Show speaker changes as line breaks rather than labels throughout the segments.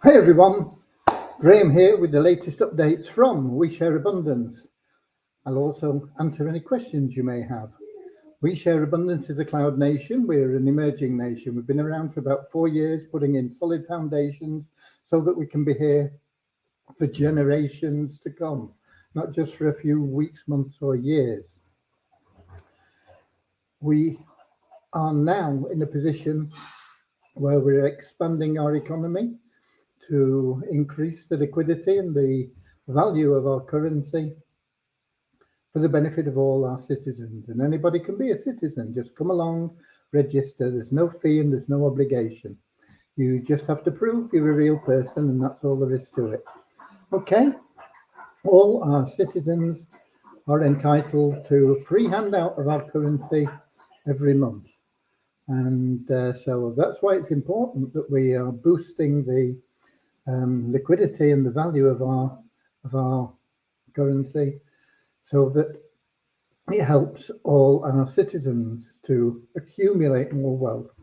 Hi everyone, Graham here with the latest updates from We Share Abundance. I'll also answer any questions you may have. We Share Abundance is a cloud nation. We're an emerging nation. We've been around for about 4 years, putting in solid foundations so that we can be here for generations to come, not just for a few weeks, months or years. We are now in a position where we're expanding our economy to increase the liquidity and the value of our currency for the benefit of all our citizens. And anybody can be a citizen. Just come along, register. There's no fee and there's no obligation. You just have to prove you're a real person, and that's all there is to it. Okay, all our citizens are entitled to a free handout of our currency every month. And so that's why it's important that we are boosting the liquidity and the value of our currency, so that it helps all our citizens to accumulate more wealth.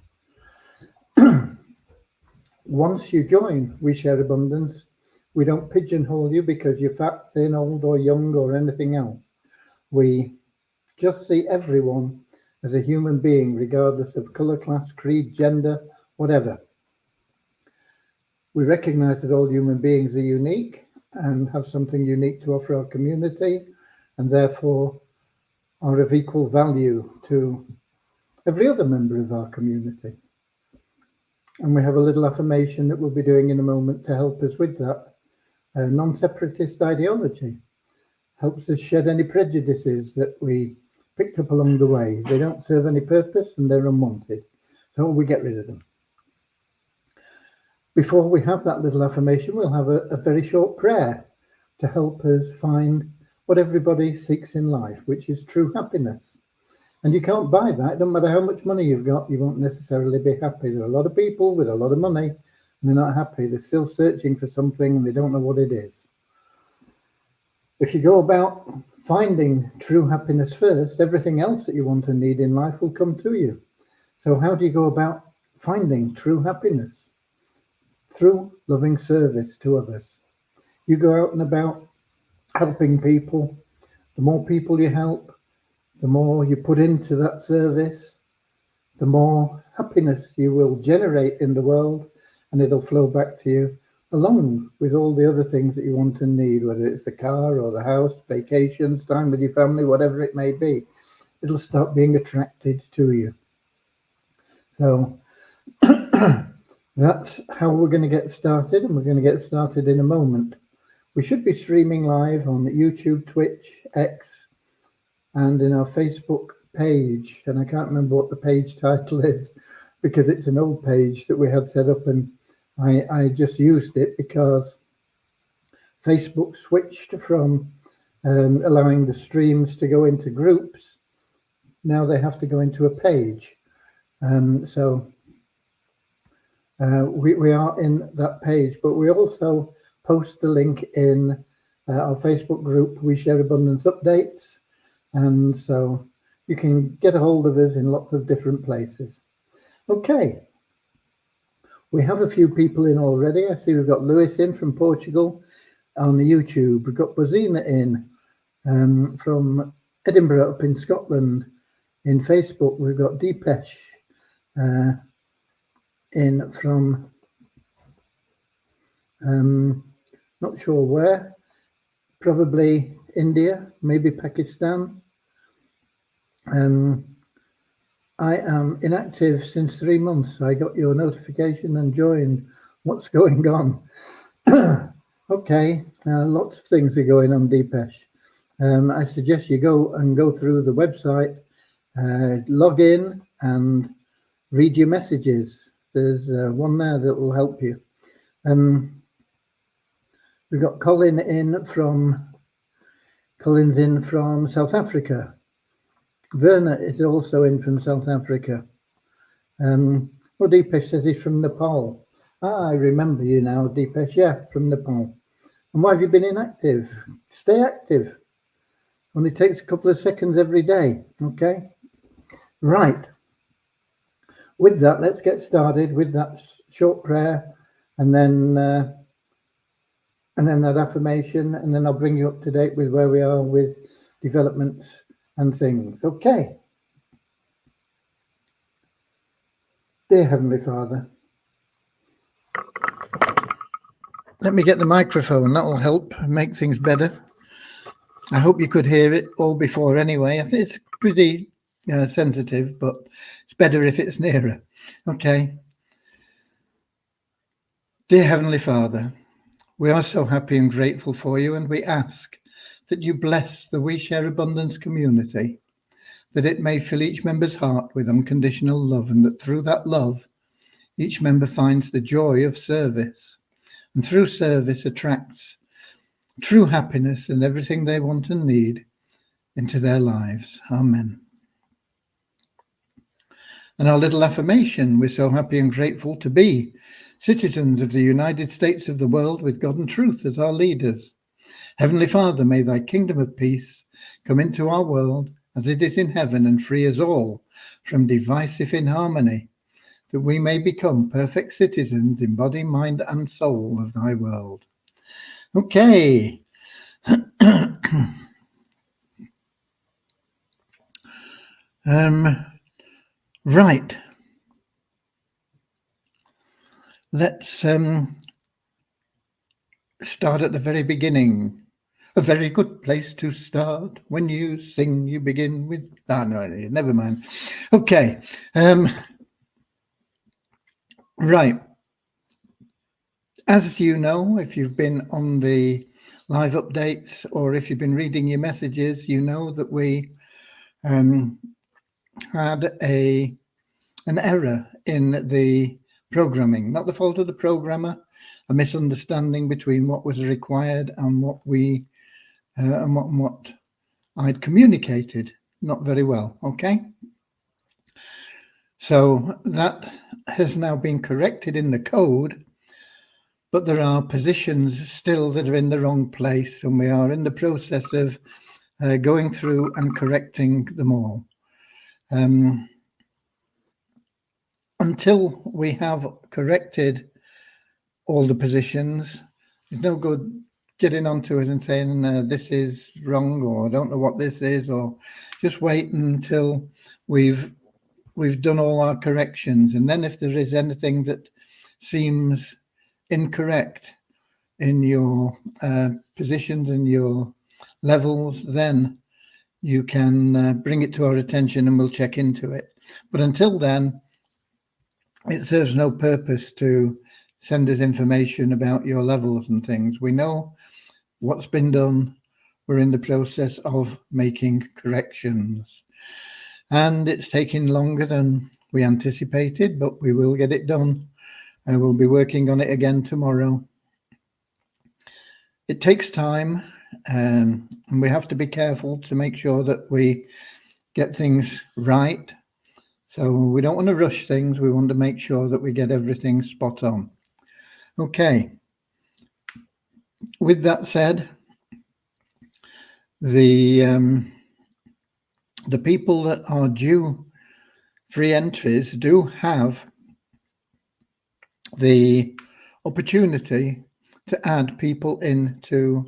Once you join We Share Abundance, we don't pigeonhole you because you're fat, thin, old or young or anything else. We just see everyone as a human being, regardless of colour, class, creed, gender, whatever. We recognize that all human beings are unique and have something unique to offer our community, and therefore are of equal value to every other member of our community. And we have a little affirmation that we'll be doing in a moment to help us with that. Non-separatist ideology helps us shed any prejudices that we picked up along the way. They don't serve any purpose and they're unwanted, so we get rid of them. Before we have that little affirmation, we'll have a very short prayer to help us find what everybody seeks in life, which is true happiness. And you can't buy that. It doesn't matter how much money you've got, you won't necessarily be happy. There are a lot of people with a lot of money and they're not happy. They're still searching for something and they don't know what it is. If you go about finding true happiness first, everything else that you want and need in life will come to you. So how do you go about finding true happiness? Through loving service to others. You go out and about helping people. The more people you help, the more you put into that service, the more happiness you will generate in the world, and it'll flow back to you, along with all the other things that you want and need, whether it's the car or the house, vacations, time with your family, whatever it may be. It'll start being attracted to you. So that's how we're going to get started, and we're going to get started in a moment. We should be streaming live on YouTube, Twitch, X, and in our Facebook page. And I can't remember what the page title is because it's an old page that we had set up, and I just used it because Facebook switched from allowing the streams to go into groups. Now they have to go into a page. So we are in that page, but we also post the link in our Facebook group, We Share Abundance Updates. And so you can get a hold of us in lots of different places. Okay. We have a few people in already. I see we've got Lewis in from Portugal on the YouTube. We've got Bozina in from Edinburgh up in Scotland in Facebook. We've got Deepesh in from not sure where, probably India, maybe Pakistan. I am inactive since 3 months. I got your notification and joined. What's going on? Okay, lots of things are going on, Deepesh. I suggest you go through the website, log in and read your messages. There's one there that will help you. We've got Colin's in from South Africa. Verna is also in from South Africa. Deepesh says he's from Nepal. I remember you now, Deepesh. Yeah, from Nepal. And why have you been inactive? Stay active. Only takes a couple of seconds every day. Okay. Right. With that, let's get started with that short prayer and then that affirmation, and then I'll bring you up to date with where we are with developments and things. Okay. Dear Heavenly Father, let me get the microphone. That will help make things better. I hope you could hear it all before anyway. I think it's pretty sensitive, but it's better if it's nearer. Okay. Dear Heavenly Father, we are so happy and grateful for you, and we ask that you bless the We Share Abundance community, that it may fill each member's heart with unconditional love, and that through that love, each member finds the joy of service, and through service attracts true happiness and everything they want and need into their lives. Amen. And our little affirmation: we're so happy and grateful to be citizens of the United States of the world with God and truth as our leaders. Heavenly Father, may thy kingdom of peace come into our world as it is in heaven, and free us all from divisive inharmony, that we may become perfect citizens in body, mind, and soul of thy world. Okay. Right. Let's start at the very beginning. A very good place to start. When you sing, you begin with... no, never mind. Okay. Right. As you know, if you've been on the live updates, or if you've been reading your messages, you know that we had an error in the programming. Not the fault of the programmer, a misunderstanding between what was required and what we and what I'd communicated not very well. Okay, so that has now been corrected in the code, but there are positions still that are in the wrong place, and we are in the process of going through and correcting them all. Until we have corrected all the positions, there's no good getting onto it and saying this is wrong, or I don't know what this is, or just wait until we've done all our corrections. And then if there is anything that seems incorrect in your positions and your levels, then you can bring it to our attention and we'll check into it. But until then, it serves no purpose to send us information about your levels and things. We know what's been done. We're in the process of making corrections, and it's taking longer than we anticipated, but we will get it done. We'll be working on it again tomorrow. It takes time, and we have to be careful to make sure that we get things right. So we don't want to rush things. We want to make sure that we get everything spot on. Okay. With that said, the people that are due free entries do have the opportunity to add people into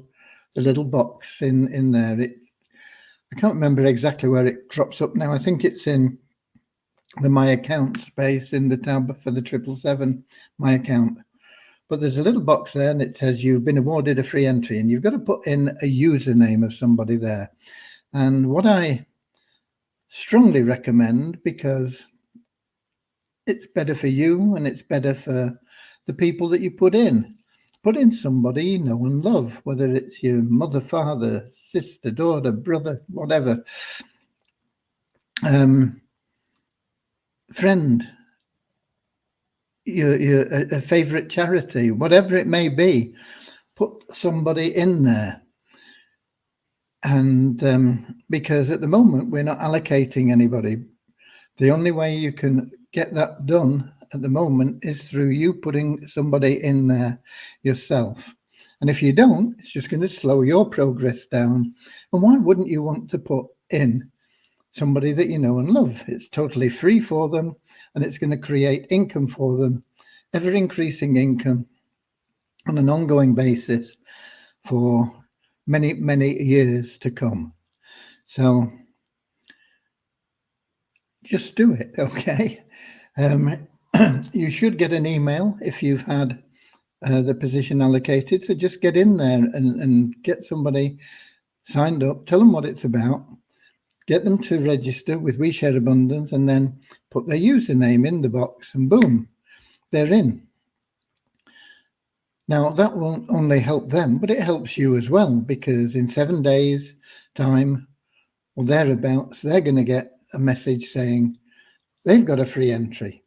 the little box in there. I can't remember exactly where it crops up now. I think it's in the My Account space in the tab for the 777 My Account. But there's a little box there and it says you've been awarded a free entry, and you've got to put in a username of somebody there. And what I strongly recommend, because it's better for you and it's better for the people that you put in somebody you know and love, whether it's your mother, father, sister, daughter, brother, whatever, friend, your a favorite charity, whatever it may be. Put somebody in there. And because at the moment we're not allocating anybody. The only way you can get that done at the moment is through you putting somebody in there yourself. And if you don't, it's just going to slow your progress down. And why wouldn't you want to put in somebody that you know and love? It's totally free for them, and it's going to create income for them, ever increasing income. on an ongoing basis for many, many years to come. So just do it, okay? You should get an email if you've had the position allocated. So just get in there and get somebody signed up, tell them what it's about, get them to register with We Share Abundance, and then put their username in the box, and boom, they're in. Now, that won't only help them, but it helps you as well, because in 7 days' time or thereabouts, they're going to get a message saying they've got a free entry,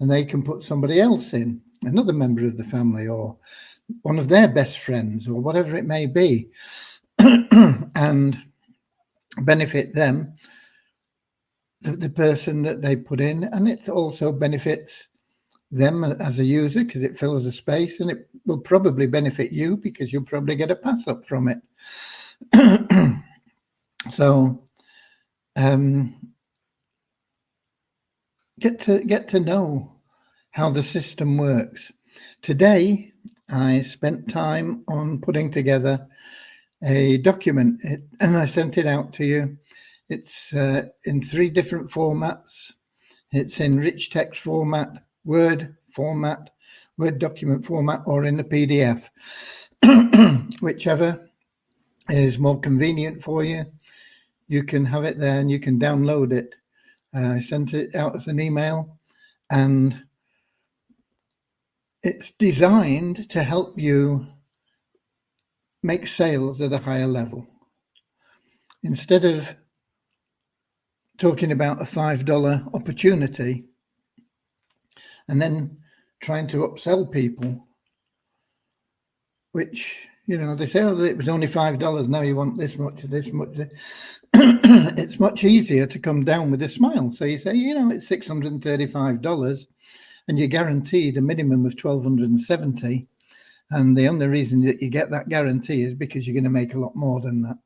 and they can put somebody else in, another member of the family, or one of their best friends, or whatever it may be, and benefit them, the person that they put in. And it also benefits them as a user because it fills a space, and it will probably benefit you because you'll probably get a pass up from it. So get to know how the system works. Today, I spent time on putting together a document, and I sent it out to you. It's in 3 different formats. It's in rich text format, Word format, Word document format, or in a PDF, whichever is more convenient for you. You can have it there and you can download it. I sent it out as an email, and it's designed to help you make sales at a higher level. Instead of talking about a $5 opportunity and then trying to upsell people, which, you know, they say, oh, it was only $5, now you want this much. It's much easier to come down with a smile. So you say, you know, it's $635 and you're guaranteed a minimum of $1,270. And the only reason that you get that guarantee is because you're going to make a lot more than that.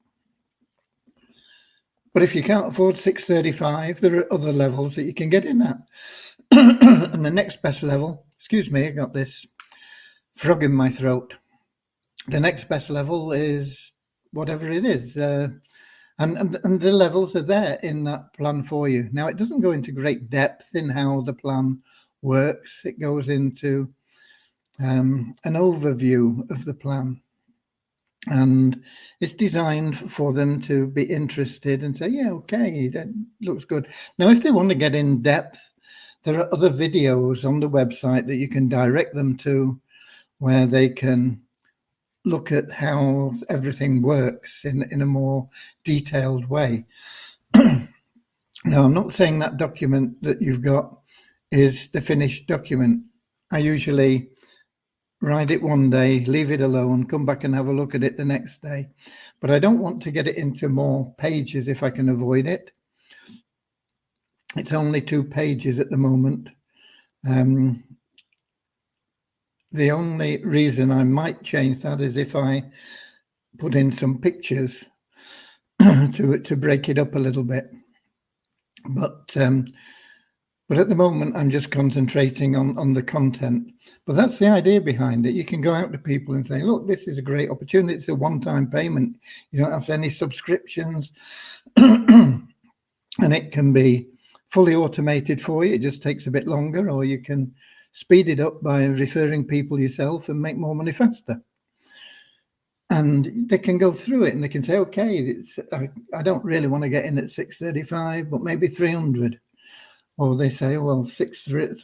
But if you can't afford $635, there are other levels that you can get in at. And the next best level, excuse me, I got this frog in my throat. The next best level is whatever it is. And the levels are there in that plan for you. Now, it doesn't go into great depth in how the plan works. It goes into an overview of the plan. And it's designed for them to be interested and say, yeah, okay, that looks good. Now, if they want to get in depth, there are other videos on the website that you can direct them to where they can look at how everything works in a more detailed way. Now, I'm not saying that document that you've got is the finished document. I usually write it one day, leave it alone, come back and have a look at it the next day. But I don't want to get it into more pages if I can avoid it. It's only 2 pages at the moment. The only reason I might change that is if I put in some pictures to break it up a little bit. But at the moment, I'm just concentrating on the content. But that's the idea behind it. You can go out to people and say, look, this is a great opportunity. It's a one-time payment. You don't have any subscriptions. And it can be fully automated for you. It just takes a bit longer, or you can speed it up by referring people yourself and make more money faster. And they can go through it and they can say, okay, I don't really want to get in at 635, but maybe 300. Or they say, well, 600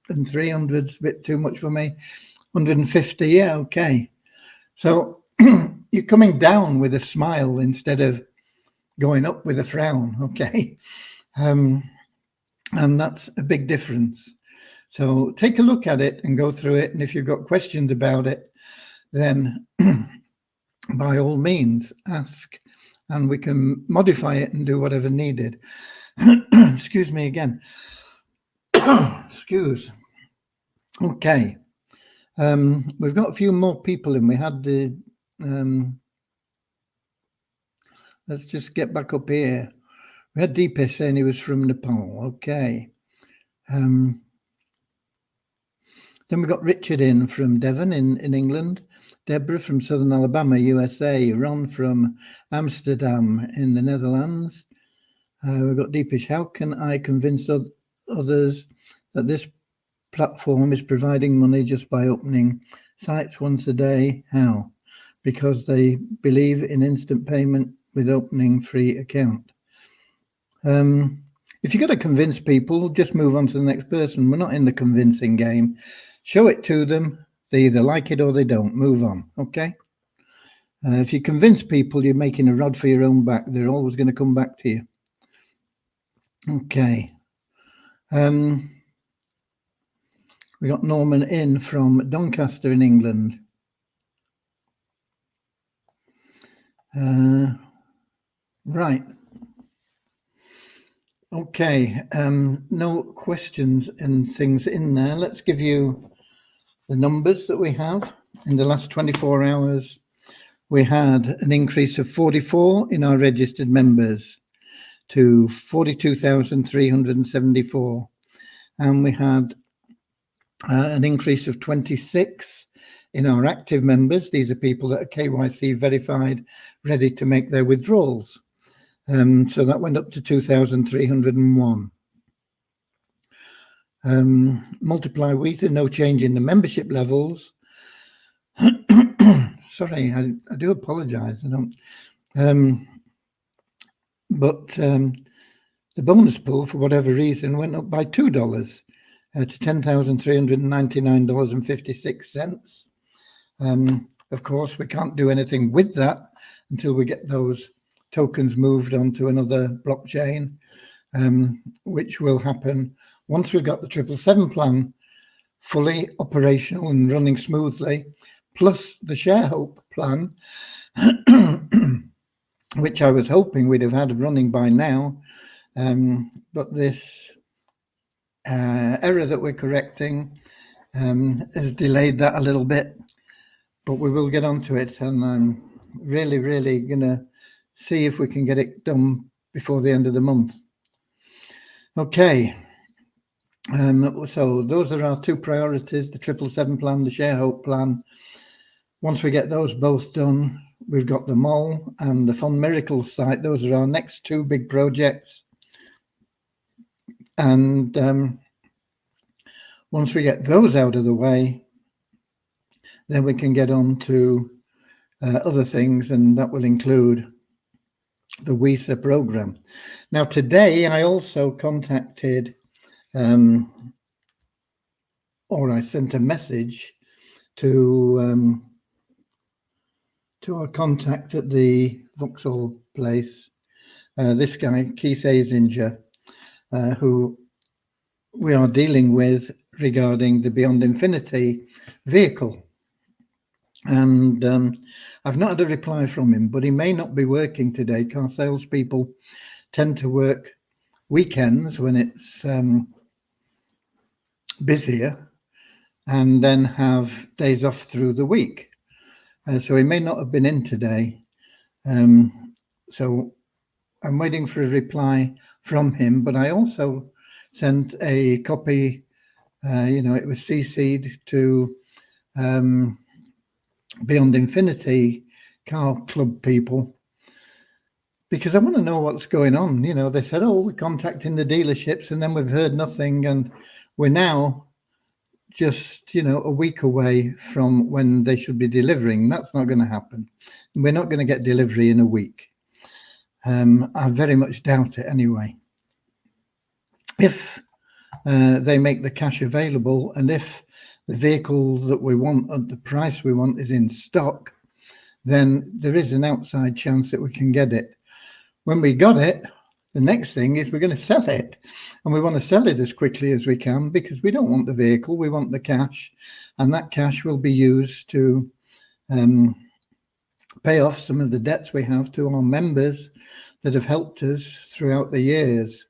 and 300 is a bit too much for me. 150, yeah, okay. So you're coming down with a smile instead of going up with a frown, okay? And that's a big difference. So take a look at it and go through it. And if you've got questions about it, then by all means, ask. And we can modify it and do whatever needed. Excuse me again. Excuse. Okay. We've got a few more people in. We had the... let's just get back up here. We had Deepesh saying he was from Nepal. Okay. Then we've got Richard in from Devon in England, Deborah from Southern Alabama, USA, Ron from Amsterdam in the Netherlands. We've got Deepish. How can I convince others that this platform is providing money just by opening sites once a day? How? Because they believe in instant payment with opening free account. If you've got to convince people, just move on to the next person. We're not in the convincing game. Show it to them. They either like it or they don't. Move on, okay? If you convince people, you're making a rod for your own back. They're always going to come back to you. Okay. We got Norman in from Doncaster in England. Right. Okay. No questions and things in there. Let's give you the numbers that we have. In the last 24 hours, we had an increase of 44 in our registered members to 42,374. And we had an increase of 26 in our active members. These are people that are KYC verified, ready to make their withdrawals. So that went up to 2,301. Multiply Weether, no change in the membership levels. Sorry, I do apologize. I don't. But the bonus pool, for whatever reason, went up by $2 to $10,399.56. Of course, we can't do anything with that until we get those tokens moved onto another blockchain, which will happen once we've got the 777 plan fully operational and running smoothly, plus the ShareHope plan, which I was hoping we'd have had running by now. But this error that we're correcting has delayed that a little bit, but we will get onto it, and I'm really going to see if we can get it done before the end of the month. Okay. So those are our two priorities, the 777 plan, the ShareHope plan. Once we get those both done, we've got the Mole and the Fund Miracles site. Those are our next two big projects. And once we get those out of the way, then we can get on to other things, and that will include the WISA program. Now, today I also contacted or I sent a message to our contact at the Vauxhall place, this guy, Keith Azinger, who we are dealing with regarding the Beyond Infinity vehicle. And I've not had a reply from him, but he may not be working today. Car salespeople tend to work weekends when it's busier, and then have days off through the week. So he may not have been in today. So I'm waiting for a reply from him, but I also sent a copy, it was CC'd to Beyond Infinity Car Club people, because I want to know what's going on. They said, oh, we're contacting the dealerships, and then we've heard nothing, and we're now just, a week away from when they should be delivering. That's not going to happen. We're not going to get delivery in a week. I very much doubt it anyway. If they make the cash available, and if the vehicles that we want at the price we want is in stock, then there is an outside chance that we can get it. When we got it, the next thing is we're going to sell it, and we want to sell it as quickly as we can, because we don't want the vehicle, we want the cash, and that cash will be used to pay off some of the debts we have to our members that have helped us throughout the years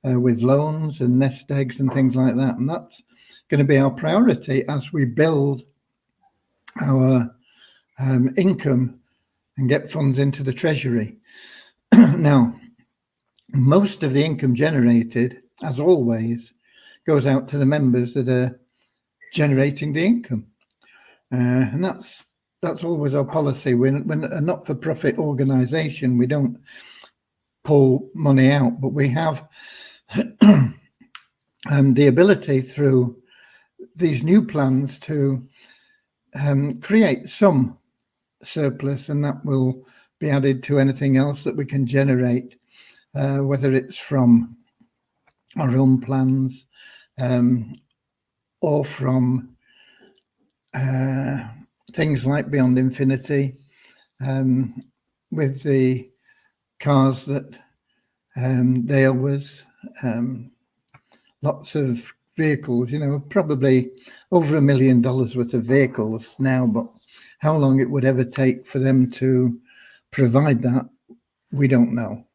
with loans and nest eggs and things like that. And that's going to be our priority as we build our income and get funds into the treasury. Now, most of the income generated, as always, goes out to the members that are generating the income. And that's always our policy. We're a not-for-profit organisation. We don't pull money out, but we have the ability through these new plans to create some surplus, and that will be added to anything else that we can generate, whether it's from our own plans or from things like Beyond Infinity, with the cars that there was lots of vehicles, probably over $1 million worth of vehicles now, but how long it would ever take for them to provide that, we don't know.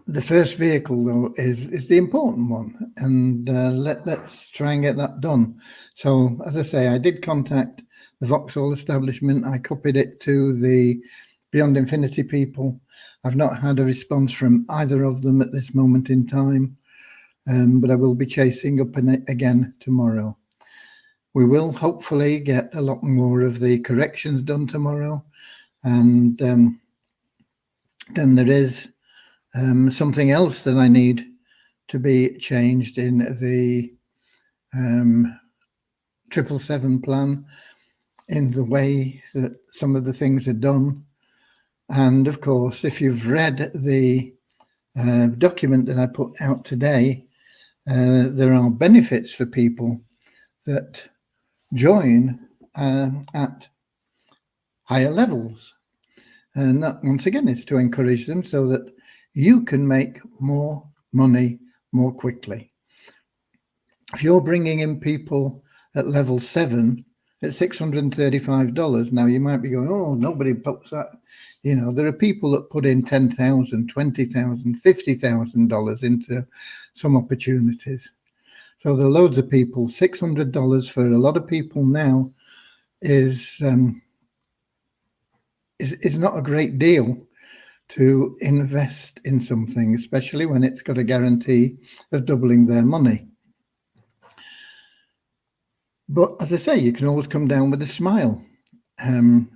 The first vehicle, though, is the important one, and let's try and get that done. So, as I say, I did contact the Vauxhall establishment. I copied it to the Beyond Infinity people. I've not had a response from either of them at this moment in time, but I will be chasing up again tomorrow. We will hopefully get a lot more of the corrections done tomorrow, and then there is something else that I need to be changed in the 777 plan, in the way that some of the things are done. And of course, if you've read the document that I put out today, there are benefits for people that join at higher levels. And that, once again, is to encourage them so that you can make more money more quickly. If you're bringing in people at level 7 at $635, now you might be going, oh, nobody puts that. There are people that put in $10,000, $20,000, $50,000 into some opportunities. So there are loads of people. $600 for a lot of people now is not a great deal to invest in something, especially when it's got a guarantee of doubling their money. But as I say, you can always come down with a smile, and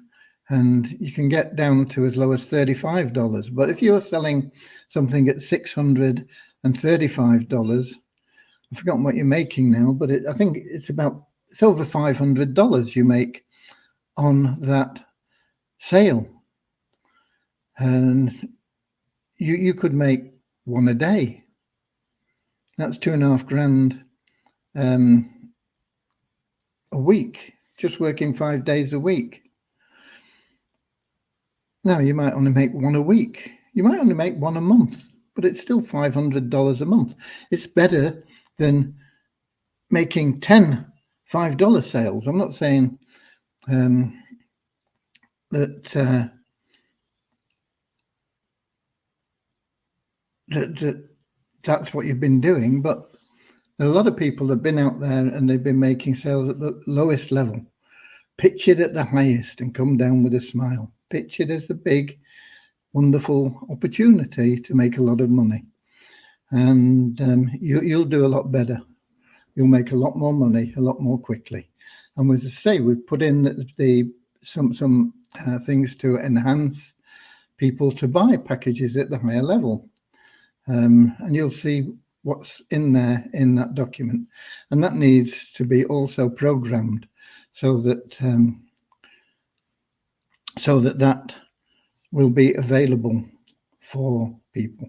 you can get down to as low as $35. But if you're selling something at $635, I've forgotten what you're making now, but I think it's over $500 you make on that sale. And you could make one a day. That's $2,500 a week, just working 5 days a week. Now, you might only make one a week. You might only make one a month, but it's still $500 a month. It's better than making 10 $5 sales. I'm not saying that's what you've been doing, but there are a lot of people that have been out there and they've been making sales at the lowest level. Pitch it at the highest and come down with a smile. Pitch it as the big, wonderful opportunity to make a lot of money. And you'll do a lot better. You'll make a lot more money, a lot more quickly. And as I say, we've put in some things to enhance people to buy packages at the higher level. And you'll see what's in there in that document. And that needs to be also programmed so that that will be available for people.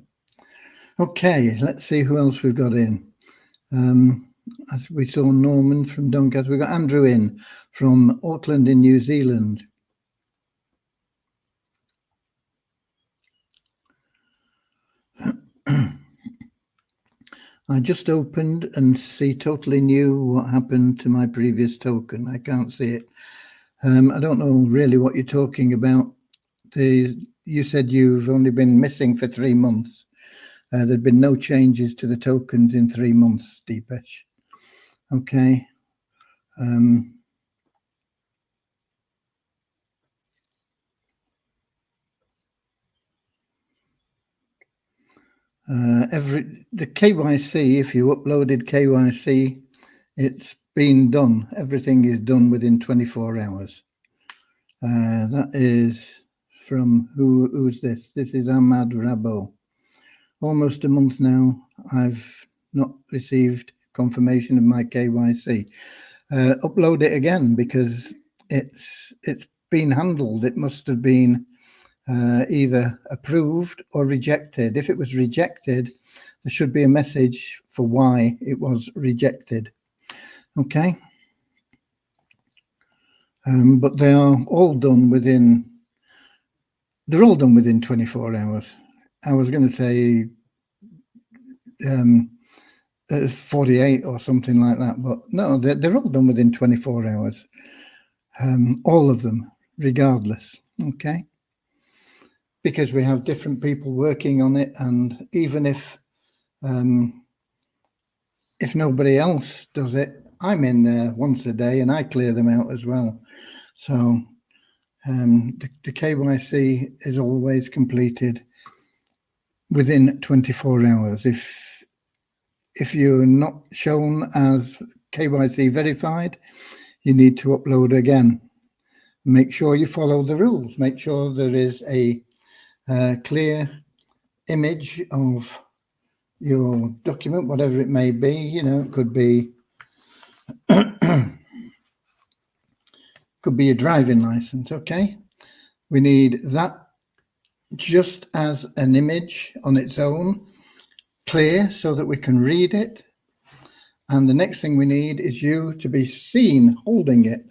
Okay, let's see who else we've got in. As we saw Norman from Doncaster, we've got Andrew in from Auckland in New Zealand. I just opened and see totally new what happened to my previous token. I can't see it. I don't know really what you're talking about. You said you've only been missing for 3 months. There'd been no changes to the tokens in 3 months, Deepesh. Okay. the KYC, if you uploaded KYC, it's been done. Everything is done within 24 hours. That is from who's this? This is Ahmad Rabo. Almost a month now, I've not received confirmation of my KYC. Upload it again because it's been handled. It must have been either approved or rejected. If it was rejected, there should be a message for why it was rejected. Okay. But they are all done within. They're all done within 24 hours. I was going to say 48 or something like that, but no, they're all done within 24 hours. All of them, regardless. Okay. Because we have different people working on it, and even if nobody else does it, I'm in there once a day and I clear them out as well. So the KYC is always completed within 24 hours. If you're not shown as KYC verified, you need to upload again. Make sure you follow the rules. Make sure there is a clear image of your document, whatever it may be. You know, it could be could be a driving license. Okay, we need that just as an image on its own, clear, so that we can read it. And the next thing we need is you to be seen holding it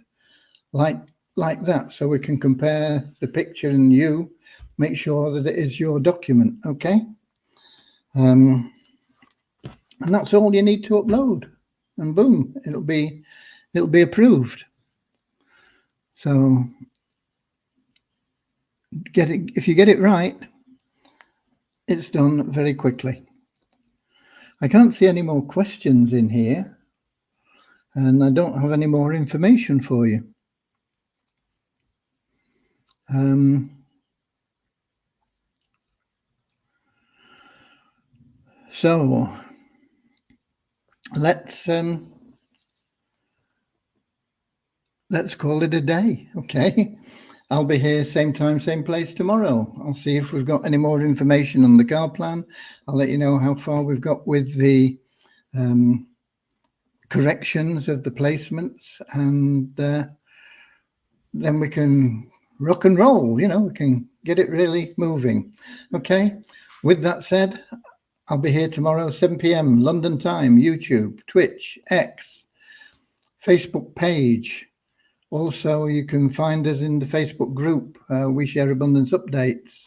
like that, so we can compare the picture and you make sure that it is your document. Okay. And that's all you need to upload, and boom, it'll be approved. So if you get it right, it's done very quickly. I can't see any more questions in here, and I don't have any more information for you. So let's call it a day. Okay. I'll be here same time, same place tomorrow. I'll see if we've got any more information on the car plan. I'll let you know how far we've got with the corrections of the placements, and then we can rock and roll. You know, we can get it really moving. Okay. With that said, I'll be here tomorrow, 7 p.m. London time, YouTube, Twitch, X, Facebook page. Also, you can find us in the Facebook group. We share abundance updates.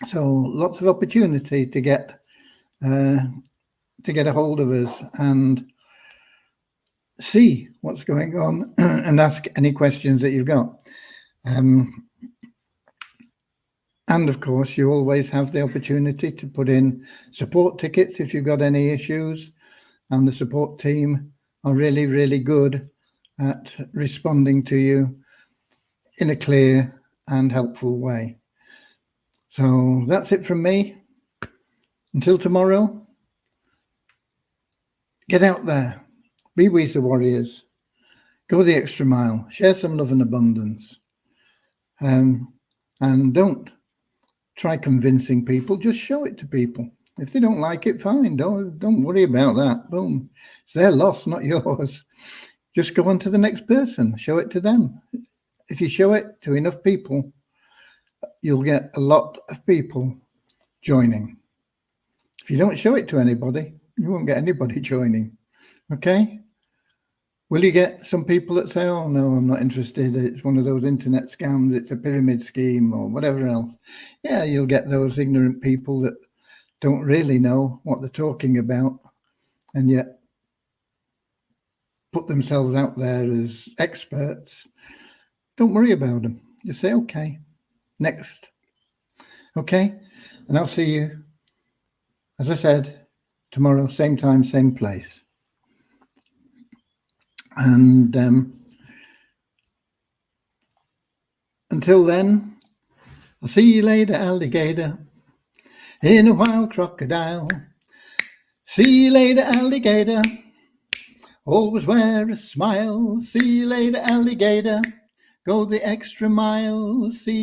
So lots of opportunity to get a hold of us and see what's going on and ask any questions that you've got. And of course, you always have the opportunity to put in support tickets if you've got any issues. And the support team are really, really good at responding to you in a clear and helpful way. So that's it from me. Until tomorrow, get out there, be Weezer Warriors, go the extra mile, share some love and abundance. And don't try convincing people, just show it to people. If they don't like it, fine. Don't worry about that. Boom. It's their loss, not yours. Just go on to the next person. Show it to them. If you show it to enough people, you'll get a lot of people joining. If you don't show it to anybody, you won't get anybody joining. Okay? Will you get some people that say, oh, no, I'm not interested. It's one of those internet scams. It's a pyramid scheme or whatever else. Yeah, you'll get those ignorant people that don't really know what they're talking about and yet put themselves out there as experts. Don't worry about them. Just say, okay, next. Okay? And I'll see you, as I said, tomorrow, same time, same place. And until then, I'll see you later, alligator. in a wild crocodile. See you later, alligator. Always wear a smile. See you later, alligator. Go the extra mile. See